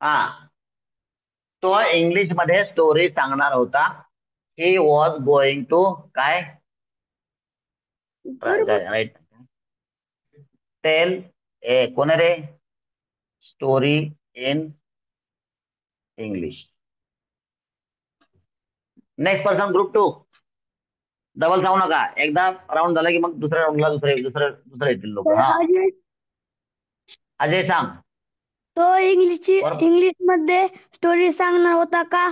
हा, तो इंग्लिश मध्ये स्टोरी सांगणार होता. ही वॉज गोइंग टू काय बरोबर. राईट टेल ए कोण रे story in English. Next person group two. Double सांगू नका. एकदा राऊंड झाला की मग दुसऱ्या राऊंडला दुसरे येतील लोक. तर हा, अजय, अजय सांग. तो वर इंग्लिश मध्ये स्टोरी सांगणार होता का?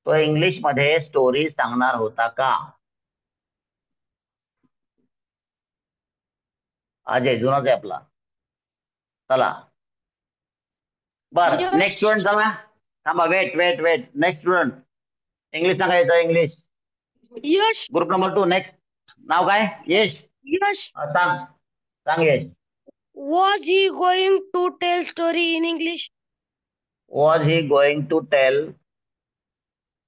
तो इंग्लिश मध्ये स्टोरी सांगणार होता का? अजय जुनाच आहे आपला. चला बर नेक्स्ट यश. स्टुडंट चला. थांबा wait wait wait next student. English सांगायचं English. Yash. Group number two next. नाव काय? यश. यश. सांग. सांग Yash. Was he going to tell story in English? Was he going to tell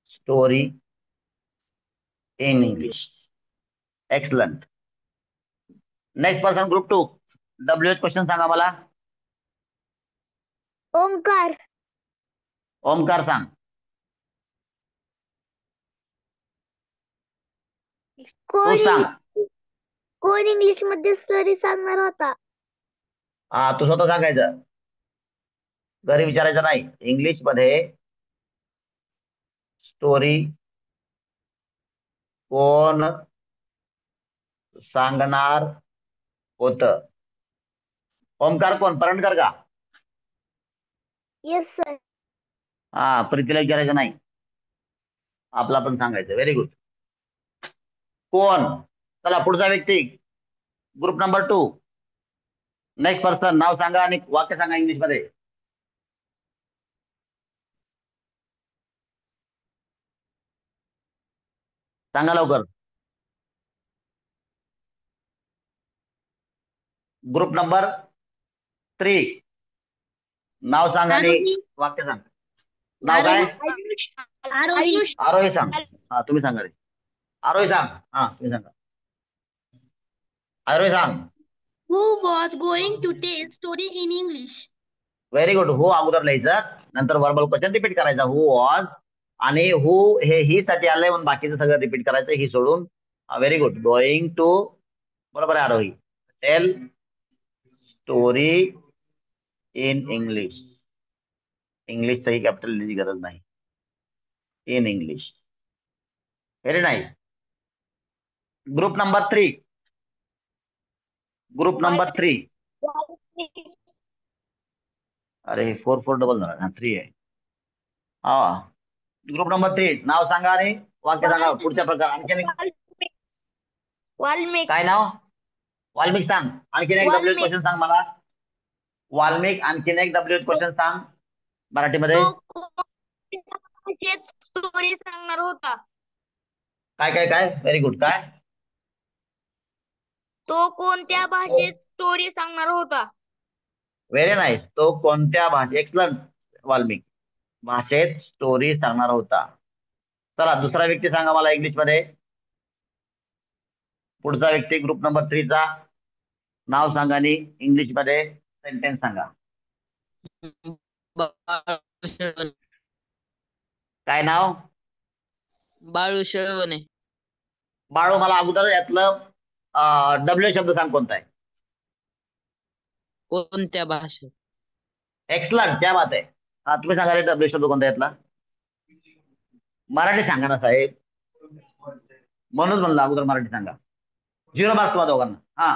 story in In English. English. Excellent. Next person group two. W H question सांगा मला. ओमकार. ओमकार सांग. तू कोण सांग. कोण इंग्लिश मध्ये स्टोरी सांगणार होता? हा तू स्वतः सांगायचं. घरी विचारायचं नाही. इंग्लिश मध्ये स्टोरी कोण सांगणार होत? ओमकार कोण? परणकर का? Yes sir. हा प्रीतीला विचारायचं नाही. आपला पण सांगायचं. Very good. कोण? चला पुढचा व्यक्ती. Group number two. Next person नाव सांगा आणि वाक्य सांगा इंग्लिश मध्ये. सांगा लवकर. Group number three. नाव सांग आणि आरोही. वाक्य सांग. नाव काय? आरोही. आयुष. आरोही. आयुष. आरोही सांग. हा तुम्ही सांगा रे. आरोही सांग. हा तुम्ही सांगा. आरोही सांग. Who was going to tell story in English? Very good. Who अगोदर लिहायचं. नंतर वर्बल क्वेश्चन रिपीट करायचा. हु वॉज आणि हु हे ही साठी आलंय म्हणून बाकीचं सगळं रिपीट करायचं ही सोडून. Very good. Going to. बरोबर आहे Aarohi. Tell story in English. English ही कॅपिटल लिहिण्याची गरज नाही. In English. Very nice. Group number three. Group number three. अरे फोर फोर डबल झाला. थ्री आहे. हा ग्रुप नंबर थ्री. नाव सांगा आणि वाक्य सांगा पुढच्या प्रकार. आणखीन वाल्मिक. काय नाव? वाल्मिक सांग. आणखीन एक डब्ल्यू वाल्मिक. क्वेश्चन सांग मला. वाल्मिक आणखीन एक डब्ल्यू क्वेश्चन सांग मराठीमध्ये. तो कोणत्या भाषेत स्टोरी सांगणार होता? काय काय काय? Very good. काय? तो कोणत्या भाषेत स्टोरी सांगणार होता? Very nice. तो कोणत्या भाषेत? एक्सलंट वाल्मिक. भाषेत स्टोरी सांगणार होता. चला दुसरा व्यक्ती सांगा मला इंग्लिश मध्ये. पुढचा व्यक्ती ग्रुप नंबर थ्रीचा. नाव सांगा आणि इंग्लिश मध्ये सेंटेन्स सांगा. बाळू शरवणे. काय नाव? बाळू शरवणे. बाळू मला अगोदर यातलं डब्ल्यू शब्द सांग कोणता आहे. कोणत्या भाषेत? एक्सलंट. क्या बात आहे. हा तुम्ही सांगा रे डब्ल्यू शब्द कोणता आहे यातला. मराठी सांगा ना साहेब. म्हणून म्हणलं अगोदर मराठी सांगा. 0 मार्क्स तुम्हा दोघांना. हा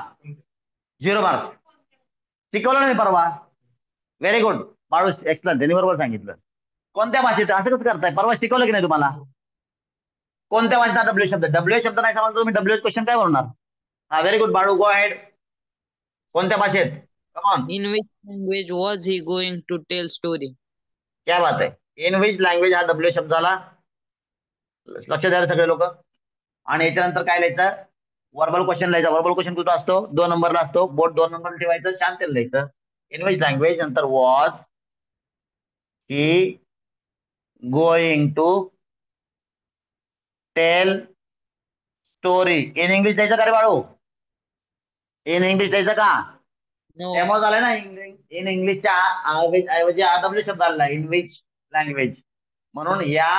0 मार्क्स. शिकवलं नाही परवा. Very good. बाळू एक्सलंट. त्यांनी बरोबर सांगितलं. कोणत्या भाषेत? असं कसं करताय? परवा शिकवलं की नाही तुम्हाला? कोणत्या भाषेचा डब्ल्यू शब्द? डब्ल्यू शब्द नाही समजला तुम्ही डब्ल्यू क्वेश्चन काय म्हणणार? हा very good Balu. Go ahead. कोणत्या भाषेत? Come on. In which language was he going to tell story? क्या बात आहे. इन विच लँग्वेज हा डब्ल्यू शब्द झाला. लक्ष द्यायला सगळे लोक. आणि याच्यानंतर काय लिहायचं? वर्बल क्वेश्चन लिहायचा. वर्बल क्वेश्चन कुठं असतो? 2 नंबरला असतो. बोट 2 नंबर ठेवायचं. शांत लिहायचं. इन विच लँग्वेज नंतर was he going to tell story in English द्यायचं का रे बाळू? इन इंग्लिश द्यायचं का? No. त्यामुळे झालं ना इन इंग्लिशच्या ऐवजी डब्ल्यू शब्द आला इन विच लँग्वेज. म्हणून या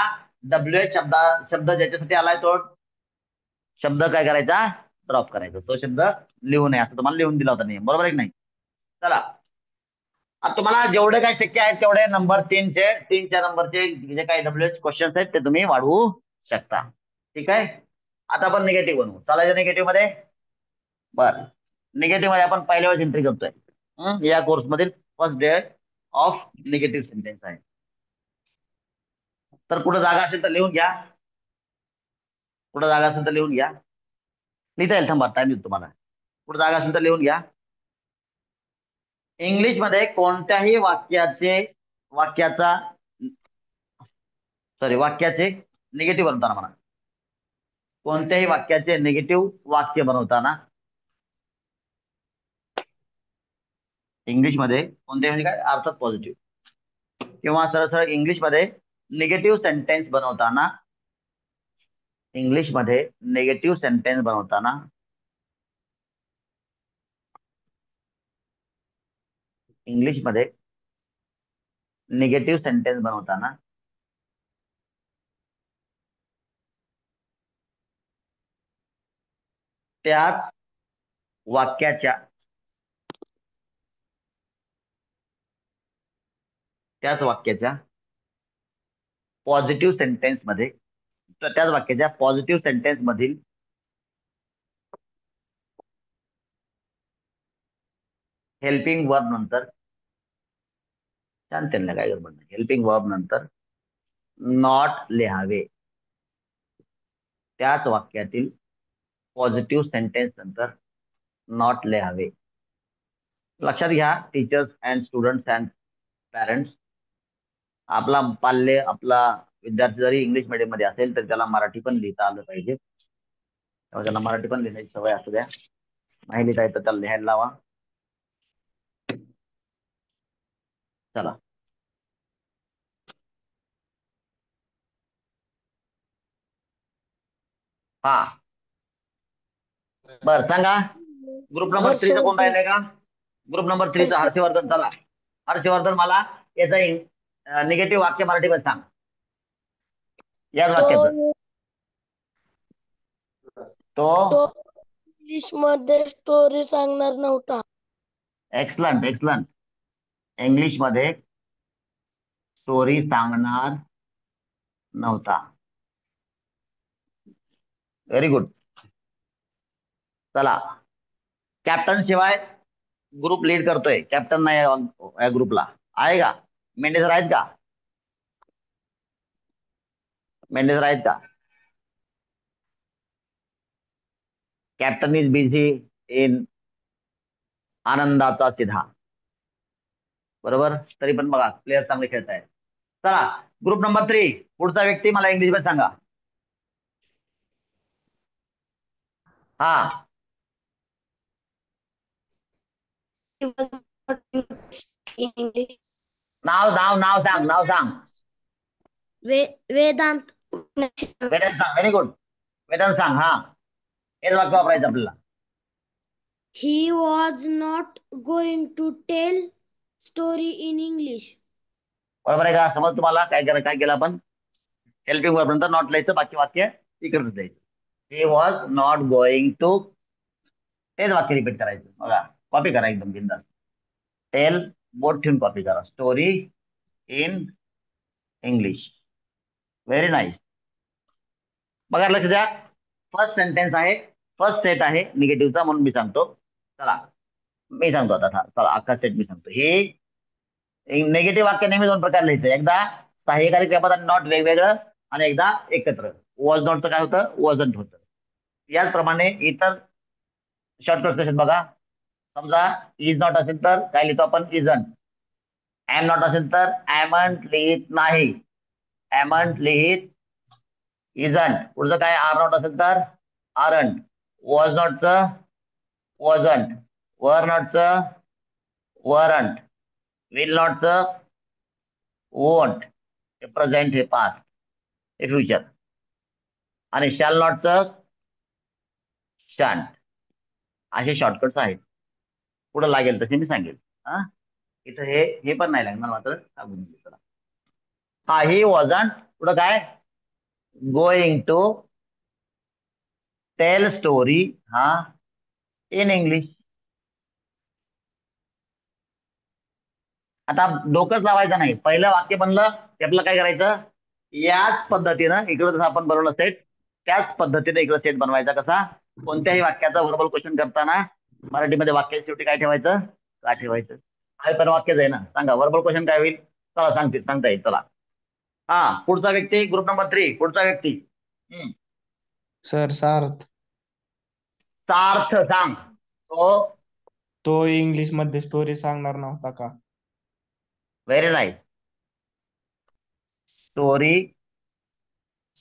डब्ल्यू एच शब्द ज्याच्यासाठी आलाय तो शब्द काय करायचा, ड्रॉप करायचा. तो शब्द लिहू नये असं तुम्हाला लिहून दिला होता नियम, बरोबर आहे की नाही. चला आता तुम्हाला जेवढे काय शक्य आहेत तेवढे नंबर 3च्या नंबरचे जे काही डब्ल्यू एच क्वेश्चन्स आहेत ते तुम्ही वाढवू शकता. ठीक आहे. आता आपण निगेटिव्ह बनवू. चालायचं निगेटिव्ह मध्ये. बर, निगेटिव्ह मध्ये आपण पहिल्या वेळेस एंट्री करतोय. या कोर्स मधील first day of negative sentence आहे. तर कुठं जागा असेल तर लिहून घ्या. कुठं जागा असेल तर लिहून घ्या. लिहिता येईल, थांबा टाइम देतो तुम्हाला. कुठं जागा असेल तर लिहून घ्या. इंग्लिश मध्ये कोणत्याही वाक्याचे निगेटिव्ह बनवताना म्हणा. कोणत्याही वाक्याचे निगेटिव्ह वाक्य बनवताना इंग्लिश मध्ये कोणते म्हणजे काय अर्थात पॉझिटिव्ह किंवा सरळ सरळ इंग्लिश मध्ये निगेटिव्ह सेंटेन्स बनवताना इंग्लिश मध्ये निगेटिव्ह सेंटेन्स बनवताना इंग्लिश मध्ये निगेटिव्ह सेंटेन्स बनवताना त्याच वाक्याच्या पॉझिटिव्ह सेंटेन्स मध्ये त्याच वाक्याच्या पॉझिटिव्ह सेंटेन्स मधील हेल्पिंग वर्ब नंतर छान त्यांना काय गडबड नाही. हेल्पिंग वर्ब नंतर नॉट लिहावे. त्याच वाक्यातील पॉझिटिव्ह सेंटेन्स नंतर नॉट लिहावे. लक्षात घ्या teachers and students and parents, आपला विद्यार्थी जरी इंग्लिश मीडियम मध्ये असेल तर त्याला मराठी पण लिहिता आलं पाहिजे. तेव्हा त्याला मराठी पण लिहायची सवय असू द्या. नाही लिहिता येतं त्याला लिहायला लावा. चला हा बर सांगा. ग्रुप नंबर 3चा कोण राहिलाय का? ग्रुप नंबर 3चा हर्षवर्धन. चला हर्षवर्धन, मला याचा निगेटिव्ह वाक्य मराठीमध्ये सांग. याच वाक्याचं तो इंग्लिश मध्ये स्टोरी सांगणार नव्हता. Excellent excellent. इंग्लिश मध्ये स्टोरी सांगणार नव्हता. Very good. चला कॅप्टन शिवाय ग्रुप लीड करतोय, कॅप्टन नाही या ग्रुपला, आहे का? मेंढे सर आहेत का? मेंढे सर आहेत का? कॅप्टन इज बिझी इन आनंदाचा सिधा. बरोबर. तरी पण बघा प्लेयर चांगले खेळत आहेत. चला ग्रुप नंबर 3 पुढचा व्यक्ती मला इंग्लिश मध्ये सांगा. हा नाव सांग. वेदांत. वेदांत सांग. Very good. वेदांत सांग. हा हेच वाक्य वापरायचं आपल्याला. He was not going to tell story in English. बरोबर आहे का? समज तुम्हाला काय केलं आपण, हेल्पिंग वर्ब नंतर नॉट लिहायचं, बाकी वाक्य इकडे द्यायचं. He was not going to, तेच वाक्य रिपीट करायचं. बघा कॉपी करा एकदम बिंदास. टेल बोट ठेवून कॉपी करा. Story in English. Very nice. बघा लक्ष द्या. फर्स्ट सेंटेन्स आहे, फर्स्ट सेट आहे निगेटिव्हचा, म्हणून मी सांगतो. चला मी सांगतो आता. चला अख्खा सेट मी सांगतो. हे निगेटिव्ह वाक्य नेहमी 2 प्रकार लिहायचं. एकदा सहाय्यकारी क्रियापद आणि नॉट वेगवेगळं, आणि एकदा एकत्र. वॉज नॉटचं काय होतं, वॉजंट होतं. याचप्रमाणे इतर शॉर्टकट कसे बघा. समजा इज नॉट असेल तर काय लिहितो आपण, इजंट. एम नॉट असेल तर एमंट लिहित नाही, एमंट लिहित इजंट. पुढचं काय, आर नॉट असेल तर आरंट. वॉज नॉटचं वॉजंट, वर नॉटचं वरंट, विल नॉटचं वोंट. हे प्रेझेंट, हे पास्ट, हे फ्युचर. आणि शॅल नॉटचं शॅन्ट. असे शॉर्टकट्स आहेत. पुढे लागेल तसे मी सांगेल. हा इथं हे पण नाही लागणार मात्र सांगून देऊ चला. हा ही वॉजंट पुढं काय गोइंग टू टेल स्टोरी हा इन इंग्लिश. आता डोकंच लावायचं नाही. पहिलं वाक्य बनलं की आपल्याला काय करायचं याच पद्धतीनं इकडं जसं आपण बनवलं सेट त्याच पद्धतीने इकडं सेट बनवायचा. कसा कोणत्याही वाक्याचा व्हर्बल क्वेश्चन करताना मराठीमध्ये वाक्याच्या शेवटी काय ठेवायचं का ठेवायचं. हा पण वाक्यच आहे ना. सांगा व्हर्बल क्वेश्चन काय होईल. चला सांगता येईल चला. हा पुढचा व्यक्ती ग्रुप नंबर 3 पुढचा व्यक्ती सर सार्थ. सार्थ सांग. तो इंग्लिश मध्ये स्टोरी सांगणार नव्हता का. Very nice. स्टोरी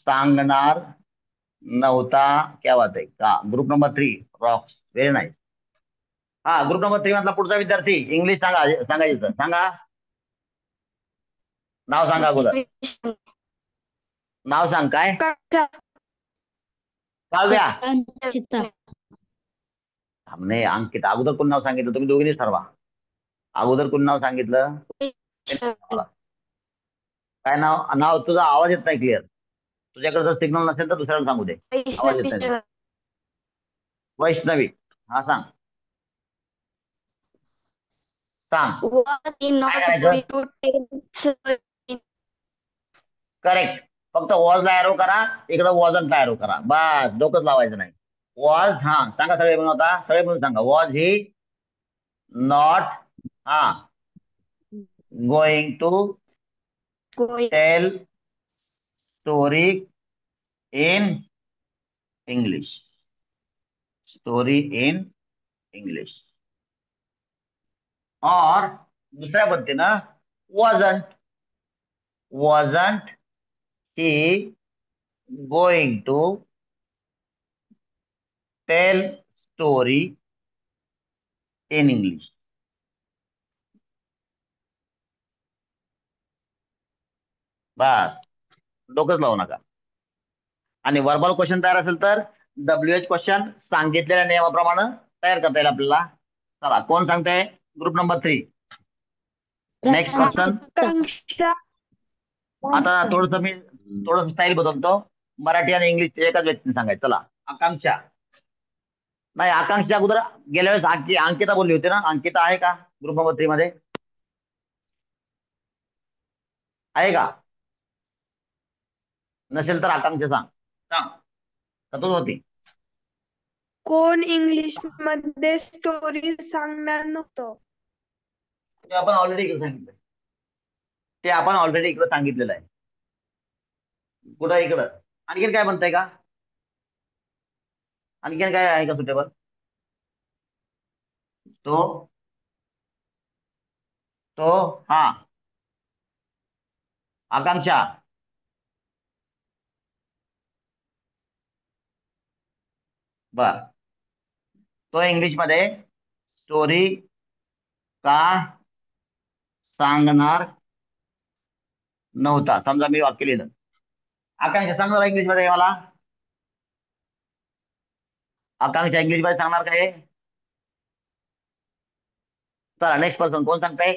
सांगणार नव्हता. क्या बात आहे का. Group number 3 Roxx very nice. हा ग्रुप नंबर 3 मधला पुढचा विद्यार्थी इंग्लिश सांगायचं सांगा. नाव सांगा अगोदर. नाव सांग काय काव्या. नाही अंकिता अगोदर कोण नाव सांगितलं तुम्ही दोघींनीच ठरवा. अगोदर कोण नाव सांगितलं काय नाव. नाव तुझा आवाज येत नाही क्लिअर. तुझ्याकडे जर सिग्नल नसेल तर दुसऱ्याला सांगू दे. आवाज येत नाही. वैष्णवी हा सांग काय करायचं. करेक्ट. फक्त वॉज ला एरो करा इकडे वॉजंट ला एरो करा बस. डोकंच लावायचं नाही. वॉज हा सांगा सगळे म्हणून आता सगळे म्हणून सांगा. वॉज ही नॉट हा going to tell story in English. Story in English. और दुसऱ्या पद्धतीनं wasn't he going to tell story in English. बस डोकंच लावू नका. आणि वर्बल क्वेश्चन तयार असेल तर WH क्वेश्चन सांगितलेल्या नियमाप्रमाणे तयार करता येईल आपल्याला. चला कोण सांगताय ग्रुप नंबर 3 नेक्स्ट पर्सन. आता थोडस स्टाईल बदलतो. मराठी आणि इंग्लिश एकाच व्यक्तीने सांगायचं. चला आकांक्षा. नाही आकांक्षा अगोदर गेल्या वेळेस अंकिता बोलली होती ना. अंकिता आहे का ग्रुप नंबर 3 मध्ये आहे का. नसेल तर आकांक्षा सांग का तूच होती. कोण इंग्लिश मध्ये स्टोरी सांगणार नव्हतं. ते आपण ऑलरेडी इकडे सांगितलं. ते आपण ऑलरेडी इकडे सांगितलेलं आहे. कुठं इकडं आणखीन काय म्हणताय का. आणखीन काय आहे का सुटेबल. तो हा आकांक्षा बर. तो इंग्लिश मध्ये स्टोरी का सांगणार नव्हता. समजा मी वाक्य लिहिलं. आकांक्षा सांगणार इंग्लिश मध्ये मला. आकांक्षा इंग्लिश मध्ये सांगणार काय. चला नेक्स्ट पर्सन कोण सांगताय.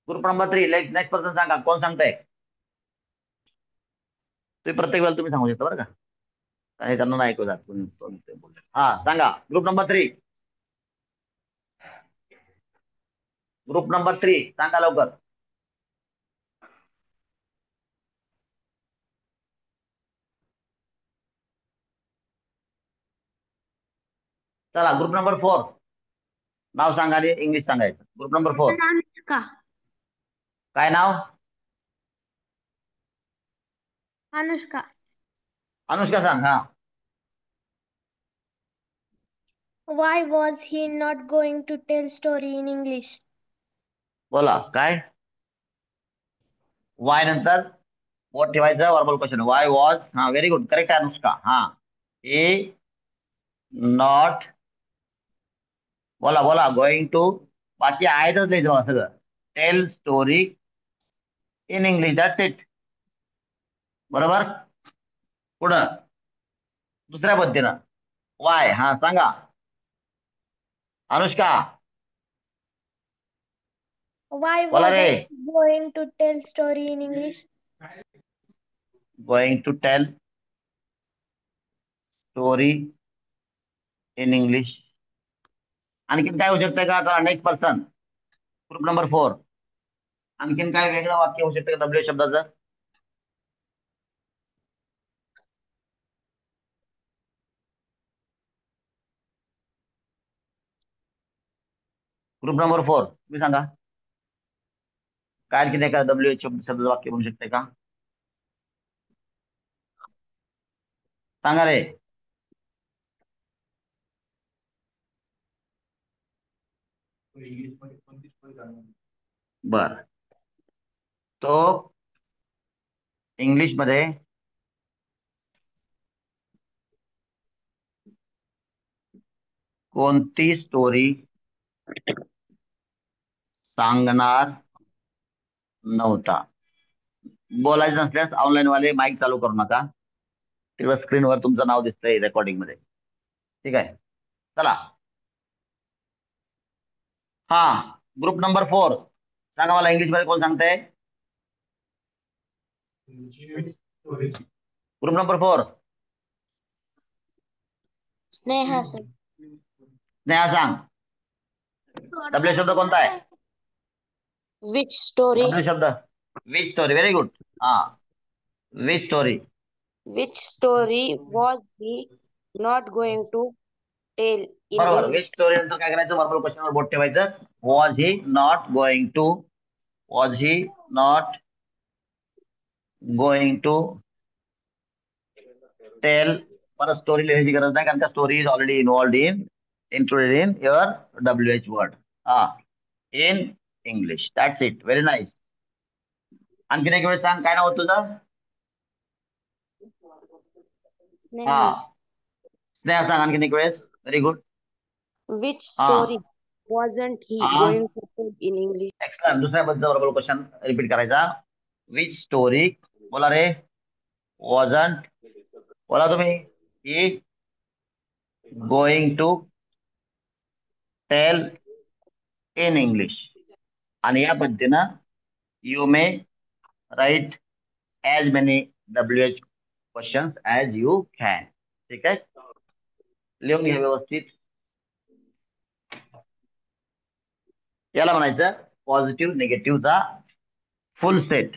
ग्रुप नंबर 3 नेक्स्ट पर्सन सांगा कोण सांगताय. तुम्ही प्रत्येक वेळेला तुम्ही सांगू शकता बरं का. काही त्यांना नाही ऐकू जात. हा सांगा ग्रुप नंबर 3. ग्रुप नंबर 3 सांगा लवकर. चला ग्रुप नंबर 4 नाव सांगा आणि इंग्लिश सांगायचं. ग्रुप नंबर 4 काय नाव. अनुष्का. अनुष्का सांग. हा Why was he not going to tell story in English? बोला काय. वाय नंतर वॉट ठेवायचं वर्बल क्वेश्चन. वाय वॉज हा व्हेरी गुड करेक्ट अनुष्का. हा ए नॉट बोला गोइंग टू बाकी आहेतच लिहिलं बघा सगळं. Tell story in English that's it. बरोबर. पुढं दुसऱ्या पद्धतीनं वाय हा सांगा अनुष्का Why बोला रे. wasn't he going to tell story in English? Going to tell story in English. आणखीन काय होऊ शकतं का आता नेक्स्ट पर्सन ग्रुप नंबर 4. आणखीन काय वेगळं वाक्य होऊ शकतं का डब्ल्यू शब्दाचं. ग्रुप नंबर 4 तुम्ही सांगा काय आणखीन एका डब्ल्यू शब्दाचं वाक्य होऊ शकते का. सांगा रे. बर तो इंग्लिश मध्ये कोणती स्टोरी सांगणार नव्हता. बोलायचं नसल्यास ऑनलाईन वाले माईक चालू करू नका. तिकडे स्क्रीनवर तुमचं नाव दिसतंय रेकॉर्डिंग मध्ये. ठीक आहे चला. हा ग्रुप नंबर 4 सांगा मला इंग्लिश मध्ये कोण सांगताय. Group number 4 Sneha sir. Sneha सांग. डब्ल्यू शब्द कोणता आहे. Which story. डब्ल्यू शब्द विच स्टोरी. Very good. हा which story. Which story was he not going to tell in बरोबर. इंग्लिश. विच स्टोरी नंतर काय करायचं वर्बल क्वेश्चनवर बोट ठेवायचं. Was he not going to. Was he not going to tell. परत स्टोरी लिहायची गरज नाही कारण का story is already included in your WH word. हा in English. That's it. Very nice. आणखीन एक वेळ सांग काय नाव होतं तुझं. स्नेहा. हा स्नेहा सांग आणखीन एक वेळेस. Very good. विच हा स्टोरी वॉजंट ही हा going to tell in English. Extra दुसऱ्या बद्दल वर्बल क्वेश्चन रिपीट करायचा. विच स्टोरी बोला रे. वॉजंट बोला तुम्ही. He going to tell in English. आणि या पद्धतीनं you may write as many WH questions as you can. ठीक आहे लिहून घ्या व्यवस्थित. याला म्हणायचं पॉझिटिव्ह निगेटिव्हचा फुल सेट.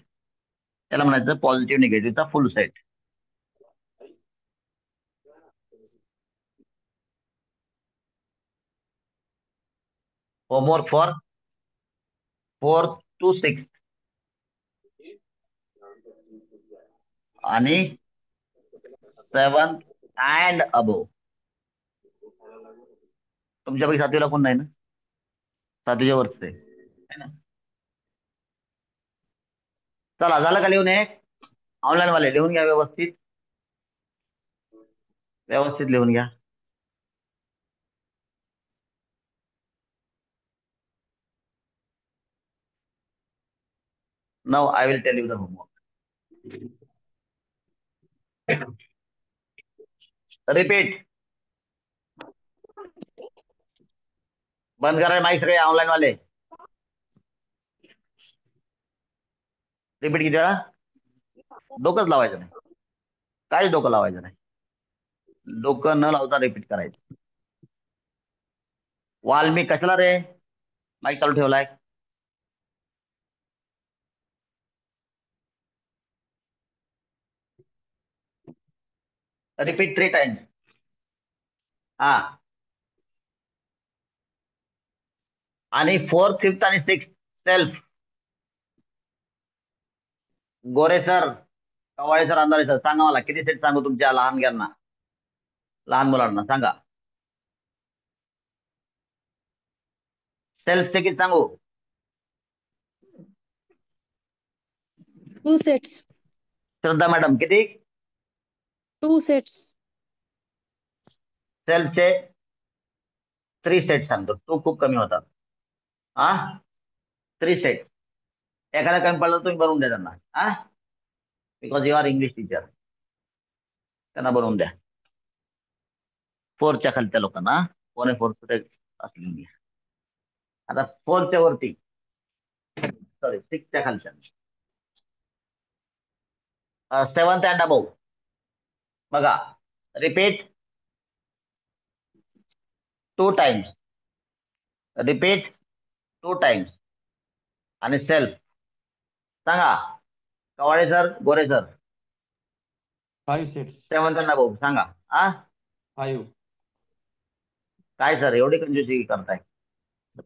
याला म्हणायचं पॉझिटिव्ह निगेटिव्हचा full set. Homework for 4th to 6th आणि 7th and above. तुमच्यापैकी 7वीला कोण नाही ना. 7वीच्या वरच आहे है ना. चला झालं का लिहून. एक ऑनलाईन वाले लिहून घ्या व्यवस्थित. व्यवस्थित लिहून घ्या. Now I will tell you the homework. Repeat. बंद करा माईक सगळे ऑनलाईन वाले. रिपीट किती वेळा. डोकंच लावायचं नाही. काहीच डोकं लावायचं नाही. डोकं न लावता रिपीट करायचं. वाल्मिक कशाला रे माईक चालू ठेवलाय. Repeat 3 times. हा आणि 4th 5th आणि 6th सेल्फ. गोरे सर कवाळे सर अंधारे सर सांगा मला किती सेट सांगू तुमच्या लहान मुलांना सांगा. सेल्फचे किती सांगू. 2 sets. श्रद्धा मॅडम किती. 2 sets. सेल्फचे 3 सेट सांगतो. 2 खूप कमी होतात. हा 3 सेट. एखादा कमी पडलं तुम्ही बनवून द्या त्यांना. हा because you are English teacher. त्यांना बनवून द्या. 4च्या खालच्या लोकांना 4 कुठे असलेली. आता 4च्या वरती, सॉरी 6च्या खालच्या, 7th अँड अबव. बघा, रिपीट 2 टाइम्स, रिपीट 2 टाइम्स आणि सेल्फ. सांगा Kawade sir, Gore sir. 5 sets. 7th and above सांगा. 5. काय सर एवढी कंजूसी करताय?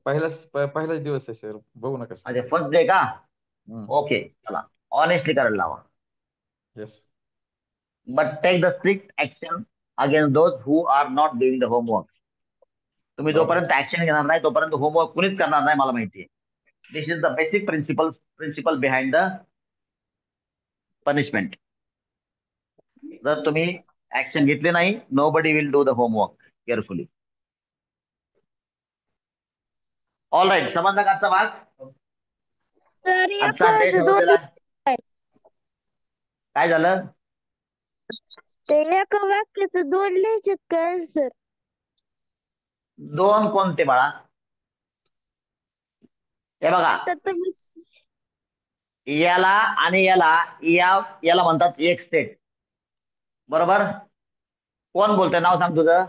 पहिलाच दिवस आहे सर, बघू नका सर. अच्छा, फर्स्ट डे का? ओके, चला ऑनेस्टली करायला लावा. Yes. But take the strict action against those who are not doing the homework. तुम्ही जोपर्यंत ऍक्शन घेणार नाही तोपर्यंत होमवर्क कुणीच करणार नाही, मला माहिती आहे. This is the basic principle behind the punishment. जर तुम्ही ऍक्शन घेतली नाही, nobody will do the homework carefully. All right, समजला का आजचा भाग? सर आजचा डे ठरवलेला आहे. काय झालं? ते एका वाक्याचं 2 लिहायचे का आन्सर? 2 कोणते बाळा? हे बघा, तर तुम्ही याला आणि याला म्हणतात एक सेट, बरोबर? कोण बोलतंय, नाव सांग तुझं?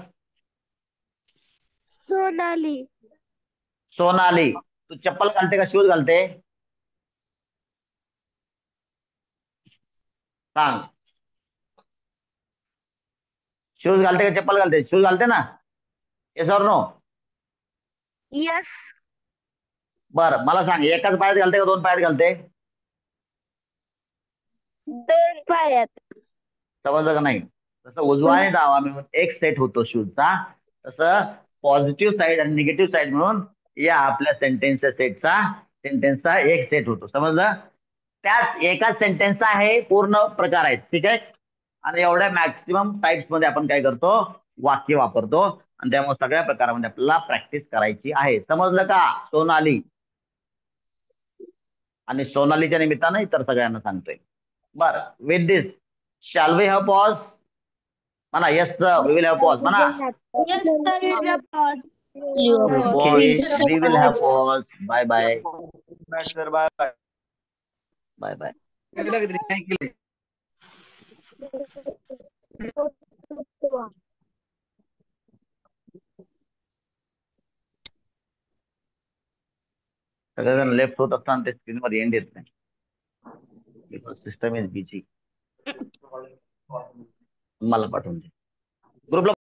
सोनाली. सोनाली. तू चप्पल घालते का शूज घालते? सांग. शूज घालते का चप्पल घालते? शूज घालते ना? येस और नो? यस. बर, मला सांग, एकाच पायात घालते का 2 पायात घालते? 2 पायात. समजलं का नाही? तसं उजवा आणि डावा मिळून एक सेट होतो शूजचा, तसं पॉझिटिव्ह साईड आणि निगेटिव्ह साईड म्हणून या आपल्या सेंटेन्सचा एक सेट होतो. समजलं? त्याच एकाच सेंटेन्सचा हे पूर्ण प्रकार आहेत, ठीक आहे? आणि एवढ्या मॅक्सिमम टाइप्स मध्ये आपण काय करतो, वाक्य वापरतो, आणि त्यामुळे सगळ्या प्रकारामध्ये आपल्याला प्रॅक्टिस करायची आहे. समजलं का सोनाली? आणि सोनालीच्या निमित्तानं इतर सगळ्यांना सांगतोय. बर, with this shall we have pause? म्हणा yes sir, we will have pause म्हणा. Yes, sir, we will pause. Okay, we will have pause. Bye bye. Sir bye bye. Bye bye. सगळेजण लेफ्ट होत असताना ते स्क्रीनवर एंड येत नाही, because system is busy. मला पाठवून दे ग्रुपला.